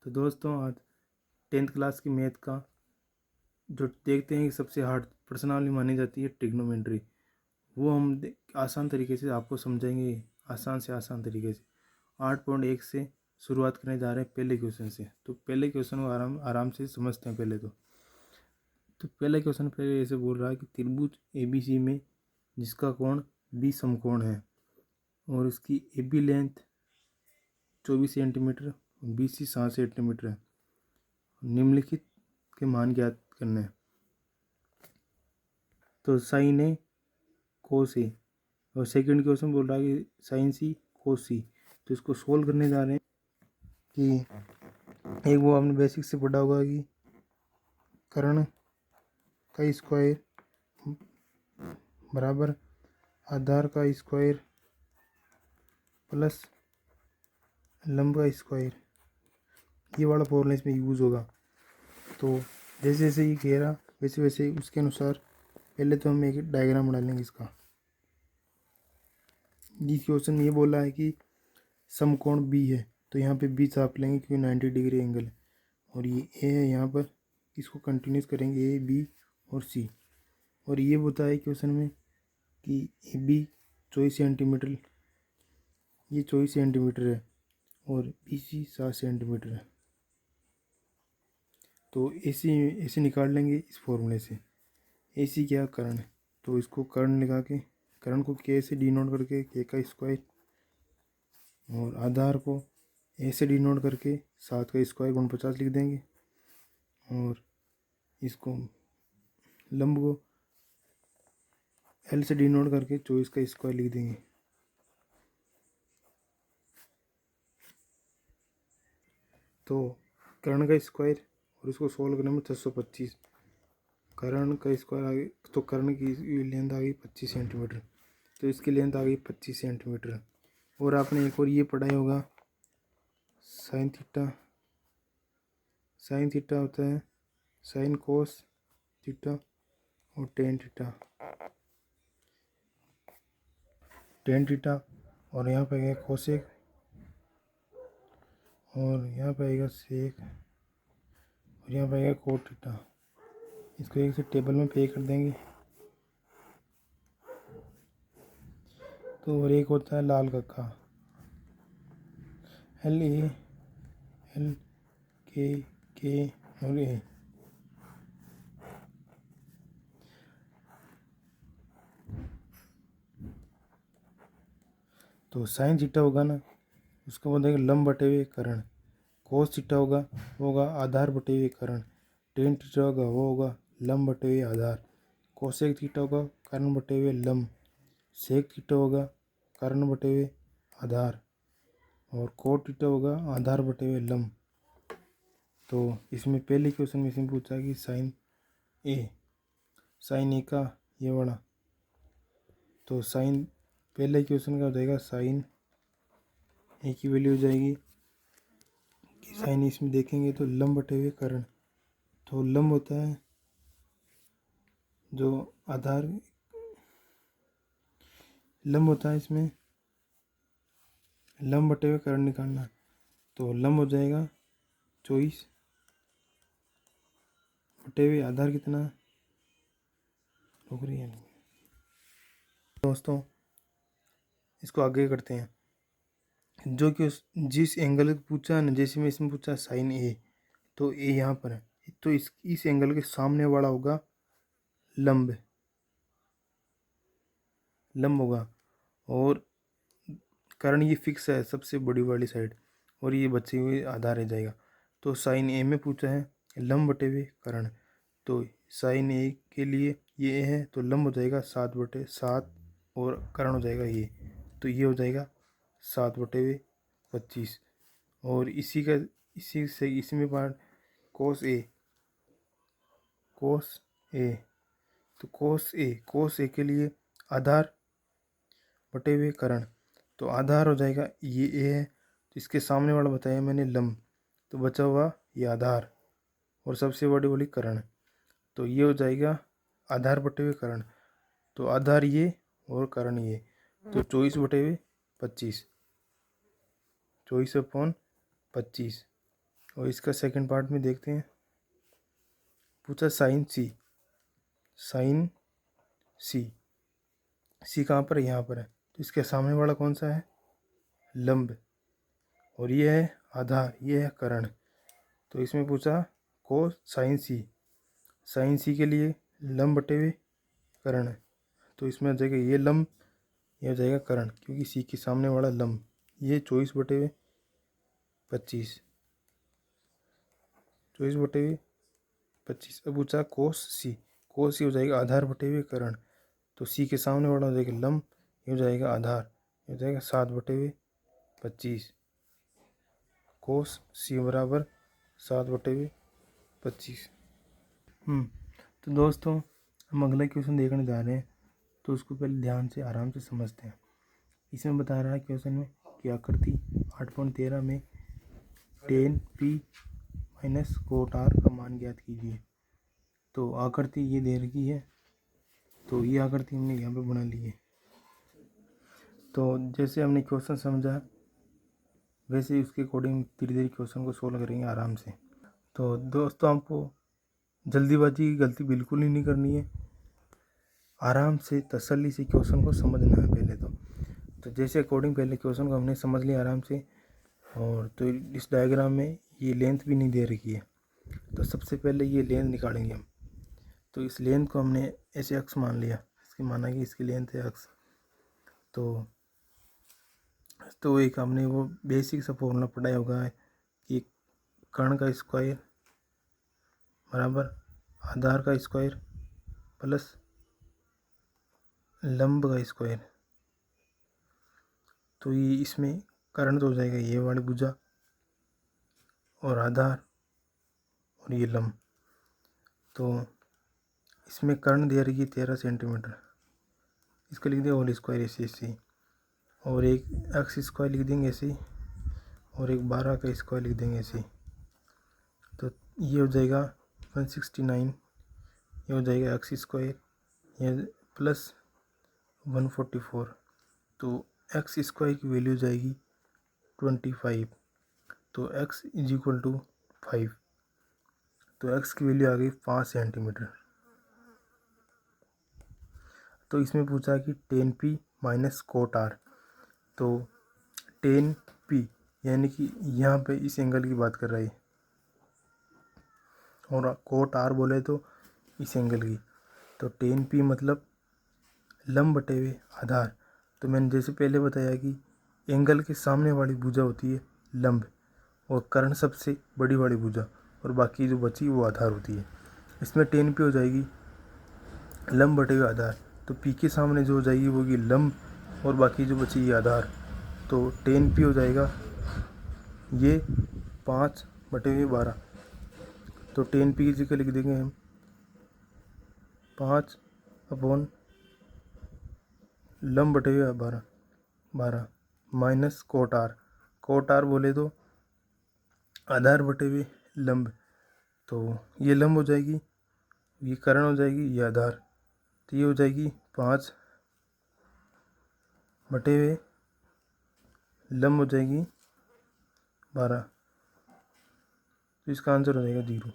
तो दोस्तों आज 10th क्लास की मैथ का जो देखते हैं कि सबसे हार्ड प्रश्नावली मानी जाती है ट्रिग्नोमेट्री, वो हम आसान तरीके से आपको समझाएंगे, आसान से आसान तरीके से। 8.1 से शुरुआत करने जा रहे हैं पहले क्वेश्चन से। तो पहले क्वेश्चन को आराम आराम से समझते हैं पहले। तो पहले क्वेश्चन पहले ऐसे बोल रहा है कि त्रिभुज ABC में जिसका कोण B समकोण है और उसकी AB length 24 centimetre, BC 7 centimetre है, निम्नलिखित के मान ज्ञात करने हैं। तो साइन ए कोस ए, और सेकंड क्वेश्चन बोल रहा है कि साइन सी कोस सी। तो इसको सोल्व करने जा रहे हैं कि एक वो आपने बेसिक से पढ़ा होगा कि कर्ण का स्क्वायर बराबर आधार का स्क्वायर प्लस लंब का स्क्वायर, ये वाला फॉर्मूला इसमें यूज़ होगा। तो जैसे जैसे ये कह रहा वैसे वैसे उसके अनुसार पहले तो हम एक डायग्राम बना लेंगे इसका। इस क्वेश्चन में ये बोला है कि समकोण बी है, तो यहाँ पे बी छाप लेंगे क्योंकि 90 डिग्री एंगल है, और ये ए है यहाँ पर, इसको कंटिन्यूस करेंगे ए बी और सी। और ये बताया है क्वेश्चन में कि ए बी 24 सेंटीमीटर, ये 24 सेंटीमीटर है और बी सी 7 सेंटीमीटर है। तो ए सी निकाल लेंगे इस फॉर्मूले से। ए सी क्या कर्ण है, तो इसको कर्ण लगा के कर्ण को के से डिनोट करके के का स्क्वायर, और आधार को ए से डिनोट करके 7 का स्क्वायर गुण 50 लिख देंगे, और इसको लंब को एल से डिनोट करके 24 का स्क्वायर लिख देंगे। तो कर्ण का स्क्वायर और इसको सोल्व करने में 625, कर्ण का स्क्वायर आ गई, तो कर्ण की लेंथ आ गई 25 सेंटीमीटर, तो इसकी लेंथ आ गई 25 सेंटीमीटर। और आपने एक और ये पढ़ाई होगा साइन थीटा, साइन थीटा होता है साइन कोस थीटा और टेन थीटा, टेन थीटा, और यहाँ पे आएगा कोसेक, और यहाँ पे आएगा सेक, और यहाँ पे आएगा कोट थीटा। इसको एक से टेबल में पे कर देंगे। तो और एक होता है लाल कक्का, एल ए एल के और ए। तो साइन थीटा होगा ना, उसको बोलेंगे लंब बटे हुए कर्ण। कोस थीटा होगा आधार बटे हुए कर्ण। टेन थीटा होगा वो होगा लंब बटे हुए आधार। कोसेक थीटा होगा कर्ण बटे हुए लंब। सेक थीटा होगा कर्ण बटे हुए आधार, और कोट थीटा होगा आधार बटे हुए लंब। तो इसमें पहले क्वेश्चन में इसमें पूछा कि साइन ए का ये वाला, तो साइन पहले क्वेश्चन का हो जाएगा साइन ए की वैल्यू हो जाएगी कि साइन इसमें देखेंगे तो लंब बटे हुए कर्ण। तो लंब होता है जो आधार, लंब होता है इसमें लंब बटे हुए कर्ण निकालना। तो लंब हो जाएगा 24 बटे हुए आधार कितना, नौकरी है। दोस्तों इसको आगे करते हैं। जो कि जिस एंगल पूछा है ना, जैसे में इसमें पूछा साइन ए, तो ए यहाँ पर है, तो इस एंगल के सामने वाला होगा लंब होगा, और कर्ण ये फिक्स है सबसे बड़ी वाली साइड, और ये बचे हुए आधा रह जाएगा। तो साइन ए में पूछा है लंब बटे हुए कर्ण, तो साइन ए के लिए ये ए है, तो लंब हो जाएगा 7/7 और कर्ण हो जाएगा ये, तो ये हो जाएगा 7/25। और इसी से इसी में पार्ट कोस ए, तो कोस ए के लिए आधार बटे हुए कर्ण, तो आधार हो जाएगा ये ए है, तो इसके सामने वाला बताया मैंने लंब, तो बचा हुआ ये आधार और सबसे बड़ी वाली कर्ण, तो ये हो जाएगा आधार बटे हुए कर्ण। तो आधार ये और कर्ण ये, तो 24/25, 24/25। और इसका सेकंड पार्ट में देखते हैं। पूछा साइन सी, साइन सी, सी कहाँ पर है, यहाँ पर है। तो इसके सामने वाला कौन सा है, लंब, और ये है आधार, ये है कर्ण। तो इसमें पूछा कोस साइन सी, साइन सी के लिए लंब बटे हुए कर्ण। तो इसमें आ जाएगा ये लंब, ये हो जाएगा कर्ण, क्योंकि सी के सामने वाला लंब। ये 24 बटे हुए 25, 24 बटे हुए 25। अब पूछा कोस सी, कोस सी हो जाएगा आधार बटे हुए कर्ण। तो सी के सामने वाला हो जाएगा लंब, ये हो जाएगा आधार, ये हो जाएगा 7 बटे हुए 25। कोस सी बराबर 7 बटे हुए 25। तो दोस्तों हम अगला क्वेश्चन देखने जा रहे हैं, तो उसको पहले ध्यान से आराम से समझते हैं। इसमें बता रहा है क्वेश्चन में कि आकृति 8.13 में tan p minus quote r का मान ज्ञात कीजिए। तो आकृति ये दे रखी है, तो ये आकृति हमने यहाँ पे बना ली है। तो जैसे हमने क्वेश्चन समझा वैसे ही उसके अकॉर्डिंग धीरे धीरे क्वेश्चन को सोल्व करेंगे आराम से। तो दोस्तों हमको जल्दीबाजी की गलती बिल्कुल ही नहीं करनी है, आराम से तसल्ली से क्वेश्चन को समझना है पहले तो जैसे अकॉर्डिंग पहले क्वेश्चन को हमने समझ लिया आराम से। और तो इस डायग्राम में ये लेंथ भी नहीं दे रखी है, तो सबसे पहले ये लेंथ निकालेंगे हम। तो इस लेंथ को हमने ऐसे अक्स मान लिया, इसकी माना कि इसकी लेंथ है अक्स। तो एक हमने वो बेसिक सा फॉर्मूला पढ़ाया होगा कि कर्ण का स्क्वायर बराबर आधार का स्क्वायर प्लस लंब का स्क्वायर। तो ये इसमें कर्ण तो हो जाएगा ये वाली भुजा और आधार और ये लंब। तो इसमें कर्ण दे रही है 13 सेंटीमीटर, इसको लिख दें होल स्क्वायर ऐसे, और एक एक्स स्क्वायर लिख देंगे ऐसे, और एक 12 का स्क्वायर लिख देंगे ऐसे। तो ये हो जाएगा 169, ये हो जाएगा एक्स स्क्वायर, ये प्लस 144। तो एक्स स्क्वायर की वैल्यू जाएगी 25। तो x इज इक्वल टू 5। तो x की वैल्यू आ गई 5 सेंटीमीटर। तो इसमें पूछा कि tan p minus quote r। तो tan p यानी कि यहाँ पे इस एंगल की बात कर रहा है, और कोट r बोले तो इस एंगल की। तो tan p मतलब लंब बटे हुए आधार। तो मैंने जैसे पहले बताया कि एंगल के सामने वाली भुजा होती है लंब, और कर्ण सबसे बड़ी वाली भुजा, और बाकी जो बची वो आधार होती है। इसमें tan p हो जाएगी लंब बटे हुए आधार। तो p के सामने जो हो जाएगी वो होगी लंब, और बाकी जो बची ये आधार। तो tan p हो जाएगा ये 5 बटे हुए 12। तो tan p की जगह लिख देंगे हम 5 अपॉन लंब बटे हुए 12 minus quote r। Quote r बोले तो आधार बटे हुए लंब। तो ये लंब हो जाएगी, ये कर्ण हो जाएगी, ये आधार। तो ये हो जाएगी 5 बटे हुए लंब हो जाएगी 12। तो इसका आंसर हो जाएगा 0।